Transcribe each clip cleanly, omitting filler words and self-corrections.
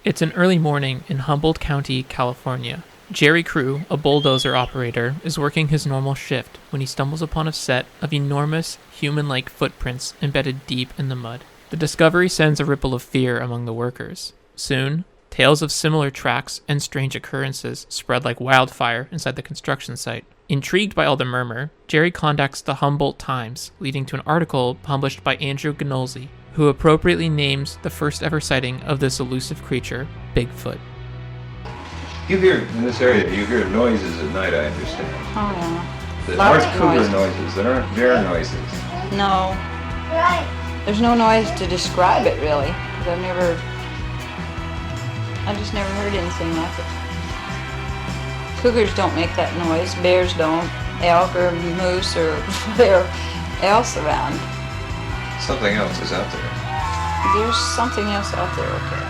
It's an early morning in Humboldt County, California. Jerry Crew, a bulldozer operator, is working his normal shift when he stumbles upon a set of enormous, human-like footprints embedded deep in the mud. The discovery sends a ripple of fear among the workers. Soon, tales of similar tracks and strange occurrences spread like wildfire inside the construction site. Intrigued by all the murmur, Jerry contacts the Humboldt Times, leading to an article published by Andrew Ganolzi, who appropriately names the first ever sighting of this elusive creature, Bigfoot. You hear, in this area, you hear noises at night, I understand. Oh, yeah. That Lots aren't of cougar noises. noises, that aren't bear noises. No. There's no noise to describe it, really. 'Cause I just never heard anything like it. Cougars don't make that noise. Bears don't. Elk or moose or whatever else around. Something else is out there. There's something else out there, okay.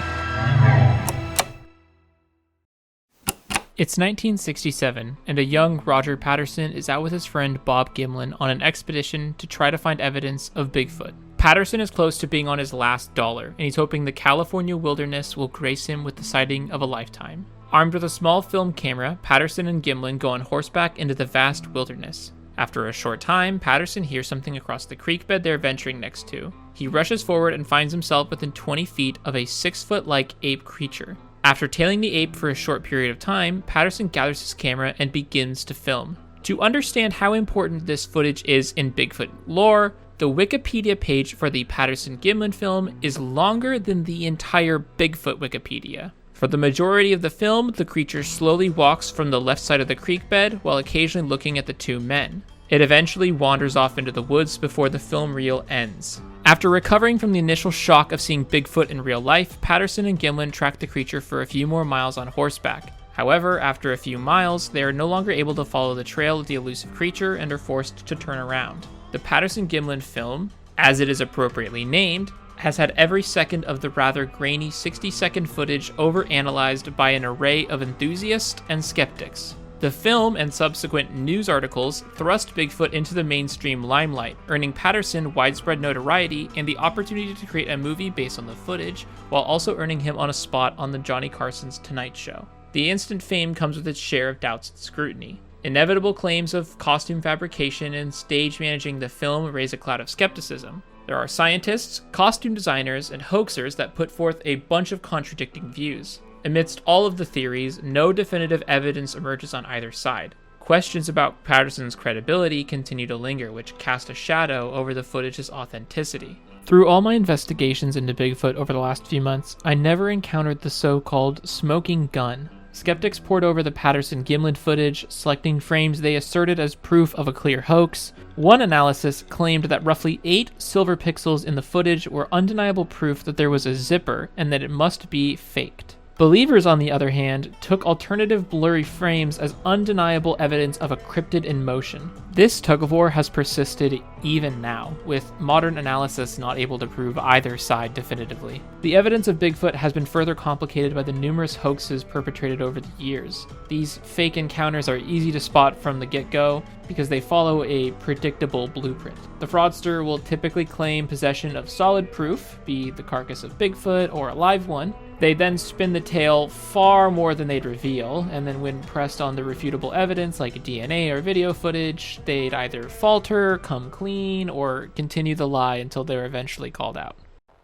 It's 1967, and a young Roger Patterson is out with his friend Bob Gimlin on an expedition to try to find evidence of Bigfoot. Patterson is close to being on his last dollar, and he's hoping the California wilderness will grace him with the sighting of a lifetime. Armed with a small film camera, Patterson and Gimlin go on horseback into the vast wilderness. After a short time, Patterson hears something across the creek bed they're venturing next to. He rushes forward and finds himself within 20 feet of a 6-foot-like ape creature. After tailing the ape for a short period of time, Patterson gathers his camera and begins to film. To understand how important this footage is in Bigfoot lore, the Wikipedia page for the Patterson-Gimlin film is longer than the entire Bigfoot Wikipedia. For the majority of the film, the creature slowly walks from the left side of the creek bed while occasionally looking at the two men. It eventually wanders off into the woods before the film reel ends. After recovering from the initial shock of seeing Bigfoot in real life, Patterson and Gimlin track the creature for a few more miles on horseback. However, after a few miles, they are no longer able to follow the trail of the elusive creature and are forced to turn around. The Patterson-Gimlin film, as it is appropriately named, has had every second of the rather grainy 60-second footage overanalyzed by an array of enthusiasts and skeptics. The film and subsequent news articles thrust Bigfoot into the mainstream limelight, earning Patterson widespread notoriety and the opportunity to create a movie based on the footage, while also earning him on a spot on the Johnny Carson's Tonight Show. The instant fame comes with its share of doubts and scrutiny. Inevitable claims of costume fabrication and stage managing the film raise a cloud of skepticism. There are scientists, costume designers, and hoaxers that put forth a bunch of contradicting views. Amidst all of the theories, no definitive evidence emerges on either side. Questions about Patterson's credibility continue to linger, which cast a shadow over the footage's authenticity. Through all my investigations into Bigfoot over the last few months, I never encountered the so-called smoking gun. Skeptics pored over the Patterson-Gimlin footage, selecting frames they asserted as proof of a clear hoax. One analysis claimed that roughly 8 silver pixels in the footage were undeniable proof that there was a zipper and that it must be faked. Believers, on the other hand, took alternative blurry frames as undeniable evidence of a cryptid in motion. This tug-of-war has persisted even now, with modern analysis not able to prove either side definitively. The evidence of Bigfoot has been further complicated by the numerous hoaxes perpetrated over the years. These fake encounters are easy to spot from the get-go because they follow a predictable blueprint. The fraudster will typically claim possession of solid proof, be the carcass of Bigfoot or a live one. They then spin the tale far more than they'd reveal, and then when pressed on the refutable evidence like DNA or video footage, they'd either falter, come clean, or continue the lie until they're eventually called out.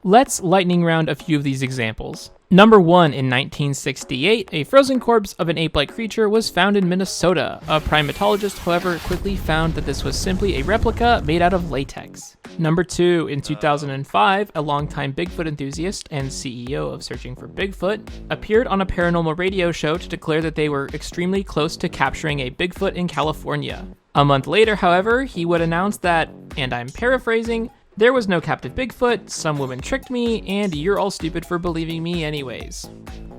Let's lightning round a few of these examples. Number 1, in 1968, a frozen corpse of an ape-like creature was found in Minnesota. A primatologist, however, quickly found that this was simply a replica made out of latex. Number 2, in 2005, a longtime Bigfoot enthusiast and CEO of Searching for Bigfoot appeared on a paranormal radio show to declare that they were extremely close to capturing a Bigfoot in California. A month later, however, he would announce that, and I'm paraphrasing, "There was no captive Bigfoot, some woman tricked me, and you're all stupid for believing me anyways."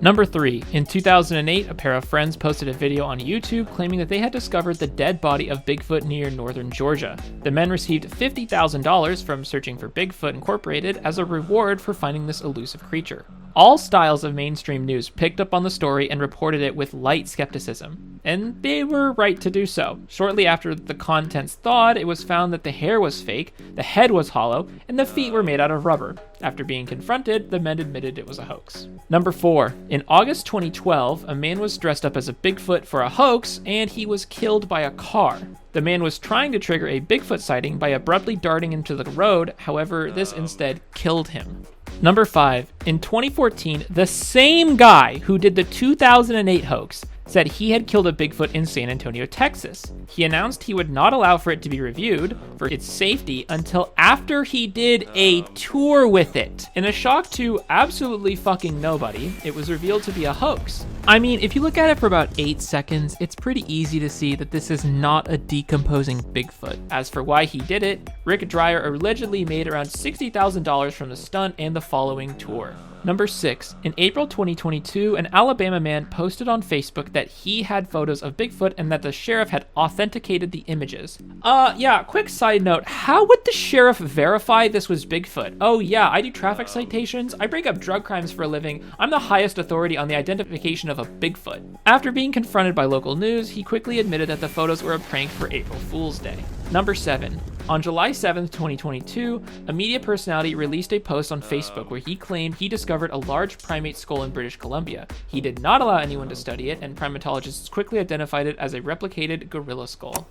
Number 3, in 2008, a pair of friends posted a video on YouTube claiming that they had discovered the dead body of Bigfoot near northern Georgia. The men received $50,000 from Searching for Bigfoot Incorporated as a reward for finding this elusive creature. All styles of mainstream news picked up on the story and reported it with light skepticism, and they were right to do so. Shortly after the contents thawed, it was found that the hair was fake, the head was hollow, and the feet were made out of rubber. After being confronted, the men admitted it was a hoax. Number 4. In August 2012, a man was dressed up as a Bigfoot for a hoax, and he was killed by a car. The man was trying to trigger a Bigfoot sighting by abruptly darting into the road, however, this instead killed him. Number 5. In 2014, the same guy who did the 2008 hoax said he had killed a Bigfoot in San Antonio, Texas. He announced he would not allow for it to be reviewed for its safety until after he did a tour with it. In a shock to absolutely fucking nobody, it was revealed to be a hoax. I mean, if you look at it for about 8 seconds, it's pretty easy to see that this is not a decomposing Bigfoot. As for why he did it, Rick Dreyer allegedly made around $60,000 from the stunt and the following tour. Number 6. In April 2022, an Alabama man posted on Facebook that he had photos of Bigfoot and that the sheriff had authenticated the images. Quick side note, how would the sheriff verify this was Bigfoot? Oh yeah, I do traffic citations, I break up drug crimes for a living, I'm the highest authority on the identification of a Bigfoot. After being confronted by local news, he quickly admitted that the photos were a prank for April Fool's Day. Number 7. On July 7th, 2022, a media personality released a post on Facebook where he claimed he discovered a large primate skull in British Columbia. He did not allow anyone to study it, and primatologists quickly identified it as a replicated gorilla skull.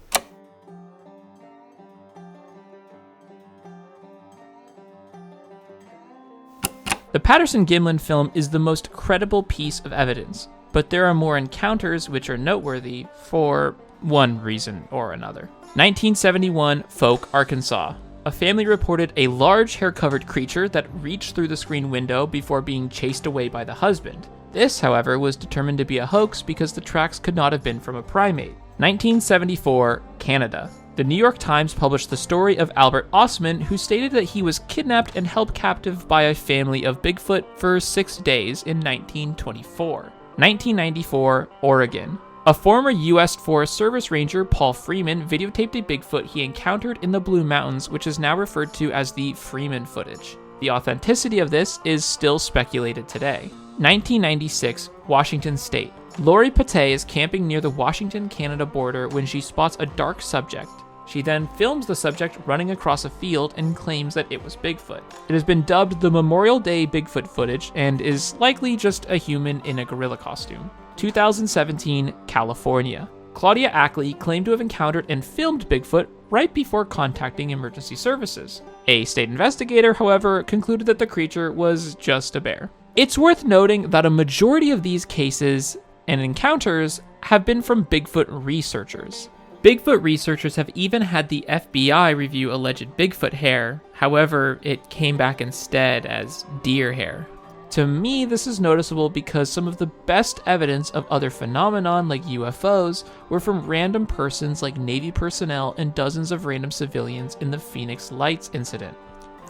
The Patterson-Gimlin film is the most credible piece of evidence, but there are more encounters which are noteworthy for one reason or another. 1971, Folk, Arkansas. A family reported a large hair-covered creature that reached through the screen window before being chased away by the husband. This, however, was determined to be a hoax because the tracks could not have been from a primate. 1974, Canada. The New York Times published the story of Albert Osman, who stated that he was kidnapped and held captive by a family of Bigfoot for 6 days in 1924. 1994, Oregon. A former U.S. Forest Service Ranger, Paul Freeman, videotaped a Bigfoot he encountered in the Blue Mountains, which is now referred to as the Freeman footage. The authenticity of this is still speculated today. 1996, Washington State. Lori Pate is camping near the Washington-Canada border when she spots a dark subject. She then films the subject running across a field and claims that it was Bigfoot. It has been dubbed the Memorial Day Bigfoot footage and is likely just a human in a gorilla costume. 2017, California. Claudia Ackley claimed to have encountered and filmed Bigfoot right before contacting emergency services. A state investigator, however, concluded that the creature was just a bear. It's worth noting that a majority of these cases and encounters have been from Bigfoot researchers. Bigfoot researchers have even had the FBI review alleged Bigfoot hair, however, it came back instead as deer hair. To me, this is noticeable because some of the best evidence of other phenomenon like UFOs were from random persons like Navy personnel and dozens of random civilians in the Phoenix Lights incident.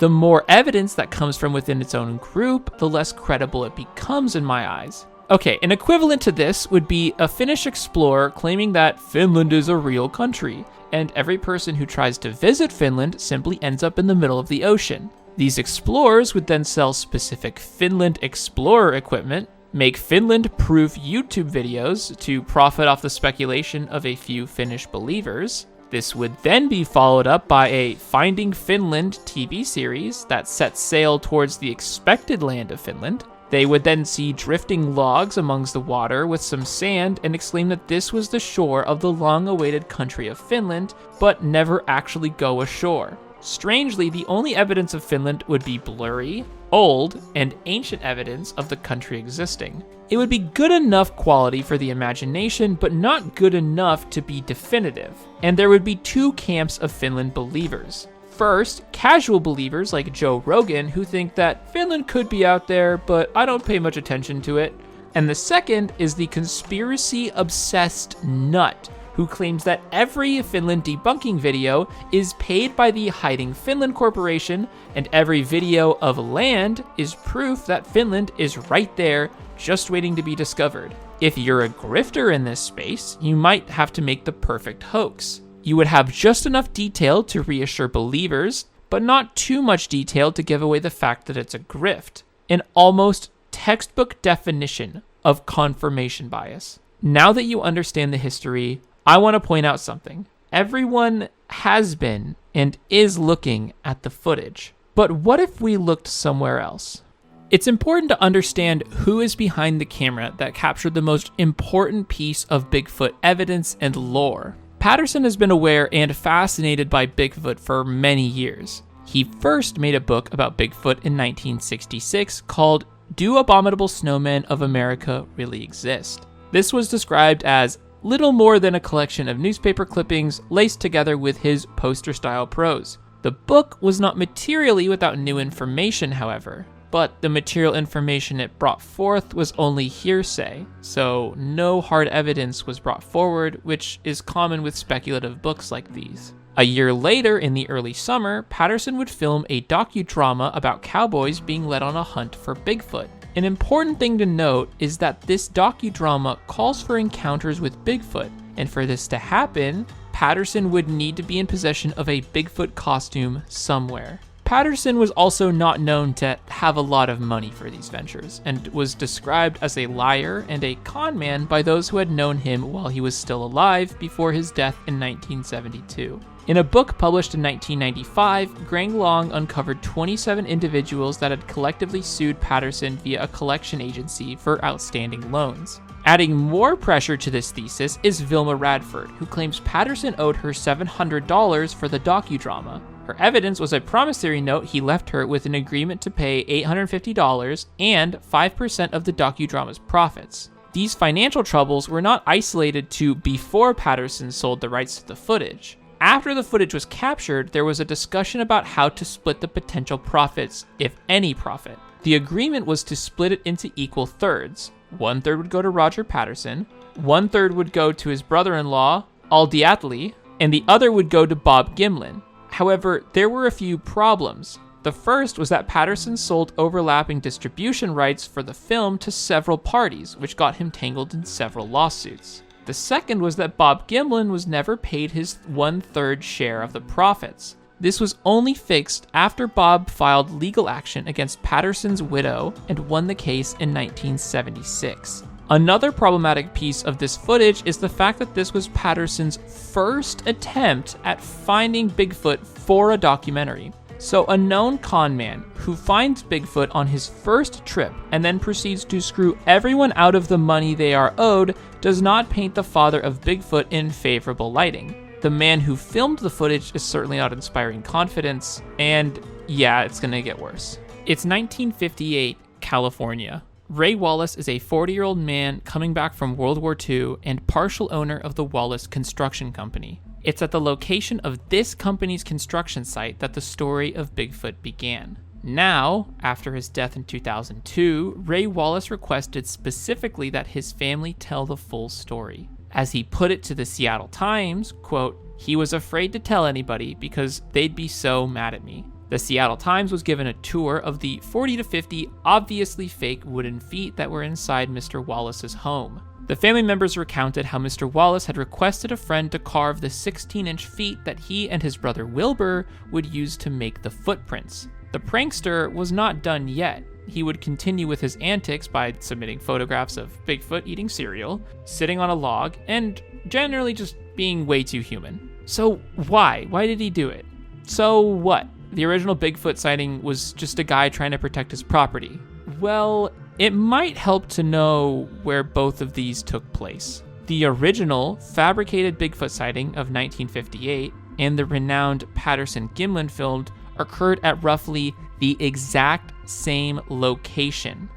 The more evidence that comes from within its own group, the less credible it becomes in my eyes. Okay, an equivalent to this would be a Finnish explorer claiming that Finland is a real country, and every person who tries to visit Finland simply ends up in the middle of the ocean. These explorers would then sell specific Finland Explorer equipment, make Finland-proof YouTube videos to profit off the speculation of a few Finnish believers. This would then be followed up by a Finding Finland TV series that sets sail towards the expected land of Finland. They would then see drifting logs amongst the water with some sand and exclaim that this was the shore of the long-awaited country of Finland, but never actually go ashore. Strangely, the only evidence of Finland would be blurry, old, and ancient evidence of the country existing. It would be good enough quality for the imagination, but not good enough to be definitive. And there would be two camps of Finland believers. First, casual believers like Joe Rogan who think that Finland could be out there, but I don't pay much attention to it. And the second is the conspiracy-obsessed nut who claims that every Finland debunking video is paid by the Hiding Finland Corporation, and every video of land is proof that Finland is right there, just waiting to be discovered. If you're a grifter in this space, you might have to make the perfect hoax. You would have just enough detail to reassure believers, but not too much detail to give away the fact that it's a grift. In almost textbook definition of confirmation bias. Now that you understand the history, I want to point out something. Everyone has been and is looking at the footage. But what if we looked somewhere else? It's important to understand who is behind the camera that captured the most important piece of Bigfoot evidence and lore. Patterson has been aware and fascinated by Bigfoot for many years. He first made a book about Bigfoot in 1966 called Do Abominable Snowmen of America Really Exist? This was described as little more than a collection of newspaper clippings laced together with his poster-style prose. The book was not materially without new information, however, but the material information it brought forth was only hearsay, so no hard evidence was brought forward, which is common with speculative books like these. A year later, in the early summer, Patterson would film a docudrama about cowboys being led on a hunt for Bigfoot. An important thing to note is that this docudrama calls for encounters with Bigfoot, and for this to happen, Patterson would need to be in possession of a Bigfoot costume somewhere. Patterson was also not known to have a lot of money for these ventures, and was described as a liar and a con man by those who had known him while he was still alive before his death in 1972. In a book published in 1995, Greg Long uncovered 27 individuals that had collectively sued Patterson via a collection agency for outstanding loans. Adding more pressure to this thesis is Vilma Radford, who claims Patterson owed her $700 for the docudrama. Her evidence was a promissory note he left her with an agreement to pay $850 and 5% of the docudrama's profits. These financial troubles were not isolated to before Patterson sold the rights to the footage. After the footage was captured, there was a discussion about how to split the potential profits, if any profit. The agreement was to split it into equal thirds. 1/3 would go to Roger Patterson, 1/3 would go to his brother-in-law, Al Diatley, and the other would go to Bob Gimlin. However, there were a few problems. The first was that Patterson sold overlapping distribution rights for the film to several parties, which got him tangled in several lawsuits. The second was that Bob Gimlin was never paid his 1/3 share of the profits. This was only fixed after Bob filed legal action against Patterson's widow and won the case in 1976. Another problematic piece of this footage is the fact that this was Patterson's first attempt at finding Bigfoot for a documentary. So a known con man who finds Bigfoot on his first trip and then proceeds to screw everyone out of the money they are owed does not paint the father of Bigfoot in favorable lighting. The man who filmed the footage is certainly not inspiring confidence, and yeah, it's gonna get worse. It's 1958, California. Ray Wallace is a 40-year-old man coming back from World War II and partial owner of the Wallace Construction Company. It's at the location of this company's construction site that the story of Bigfoot began. Now, after his death in 2002, Ray Wallace requested specifically that his family tell the full story. As he put it to the Seattle Times, quote, "He was afraid to tell anybody because they'd be so mad at me." The Seattle Times was given a tour of the 40 to 50 obviously fake wooden feet that were inside Mr. Wallace's home. The family members recounted how Mr. Wallace had requested a friend to carve the 16-inch feet that he and his brother Wilbur would use to make the footprints. The prankster was not done yet. He would continue with his antics by submitting photographs of Bigfoot eating cereal, sitting on a log, and generally just being way too human. So why? Why did he do it? So what? The original Bigfoot sighting was just a guy trying to protect his property. Well, it might help to know where both of these took place. The original fabricated Bigfoot sighting of 1958 and the renowned Patterson-Gimlin film occurred at roughly the exact same location.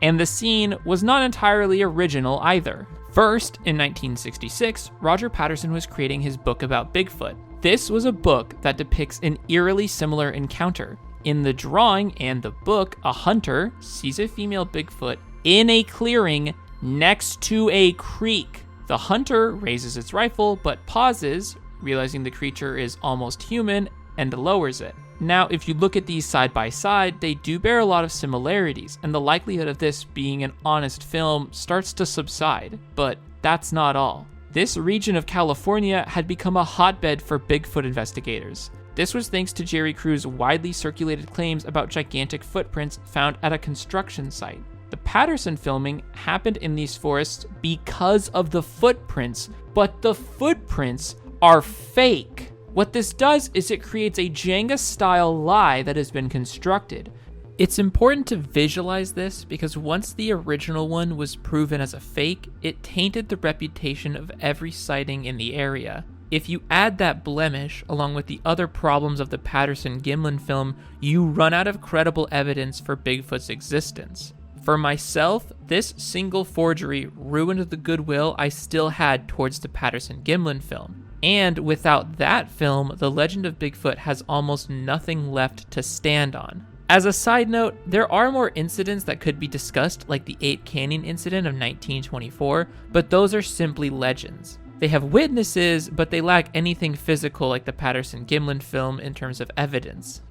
And the scene was not entirely original either. First, in 1966, Roger Patterson was creating his book about Bigfoot. This was a book that depicts an eerily similar encounter. In the drawing and the book, a hunter sees a female Bigfoot in a clearing next to a creek. The hunter raises its rifle, but pauses, realizing the creature is almost human, and lowers it. Now, if you look at these side by side, they do bear a lot of similarities, and the likelihood of this being an honest film starts to subside. But that's not all. This region of California had become a hotbed for Bigfoot investigators. This was thanks to Jerry Crew's widely circulated claims about gigantic footprints found at a construction site. The Patterson filming happened in these forests because of the footprints, but the footprints are fake. What this does is it creates a Jenga-style lie that has been constructed. It's important to visualize this because once the original one was proven as a fake, it tainted the reputation of every sighting in the area. If you add that blemish, along with the other problems of the Patterson-Gimlin film, you run out of credible evidence for Bigfoot's existence. For myself, this single forgery ruined the goodwill I still had towards the Patterson-Gimlin film. And without that film, the legend of Bigfoot has almost nothing left to stand on. As a side note, there are more incidents that could be discussed, like the Ape Canyon incident of 1924, but those are simply legends. They have witnesses, but they lack anything physical like the Patterson-Gimlin film in terms of evidence.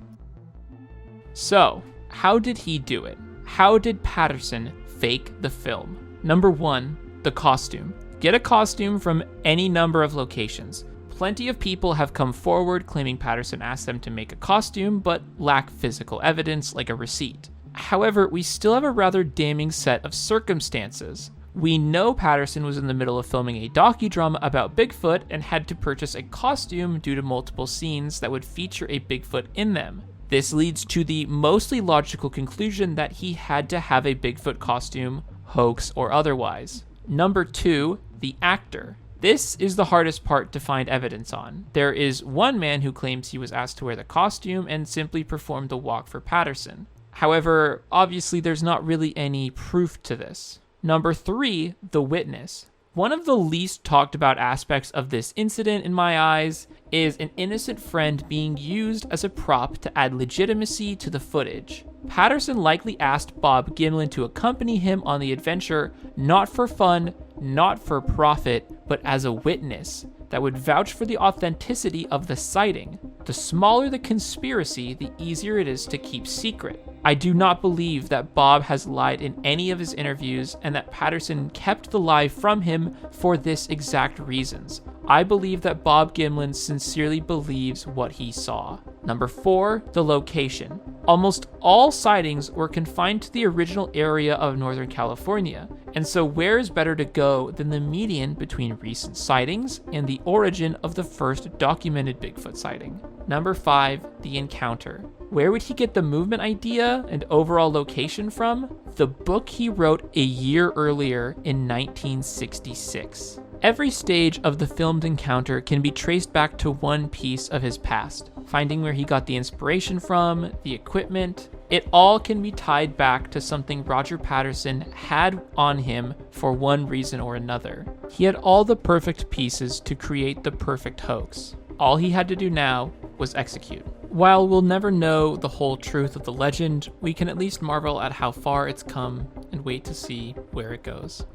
So, how did he do it? How did Patterson fake the film? Number 1, the costume. Get a costume from any number of locations. Plenty of people have come forward claiming Patterson asked them to make a costume, but lack physical evidence like a receipt. However, we still have a rather damning set of circumstances. We know Patterson was in the middle of filming a docudrama about Bigfoot and had to purchase a costume due to multiple scenes that would feature a Bigfoot in them. This leads to the mostly logical conclusion that he had to have a Bigfoot costume, hoax or otherwise. Number 2, the actor. This is the hardest part to find evidence on. There is one man who claims he was asked to wear the costume and simply performed the walk for Patterson. However, obviously there's not really any proof to this. Number 3, the witness. One of the least talked about aspects of this incident in my eyes is an innocent friend being used as a prop to add legitimacy to the footage. Patterson likely asked Bob Gimlin to accompany him on the adventure, not for fun, not for profit, but as a witness that would vouch for the authenticity of the sighting. The smaller the conspiracy, the easier it is to keep secret. I do not believe that Bob has lied in any of his interviews and that Patterson kept the lie from him for this exact reasons. I believe that Bob Gimlin sincerely believes what he saw. Number 4, the location. Almost all sightings were confined to the original area of Northern California, and so where is better to go than the median between recent sightings and the origin of the first documented Bigfoot sighting? Number 5, the encounter. Where would he get the movement idea and overall location from? The book he wrote a year earlier in 1966. Every stage of the filmed encounter can be traced back to one piece of his past. Finding where he got the inspiration from, the equipment, it all can be tied back to something Roger Patterson had on him for one reason or another. He had all the perfect pieces to create the perfect hoax. All he had to do now was execute. While we'll never know the whole truth of the legend, we can at least marvel at how far it's come and wait to see where it goes.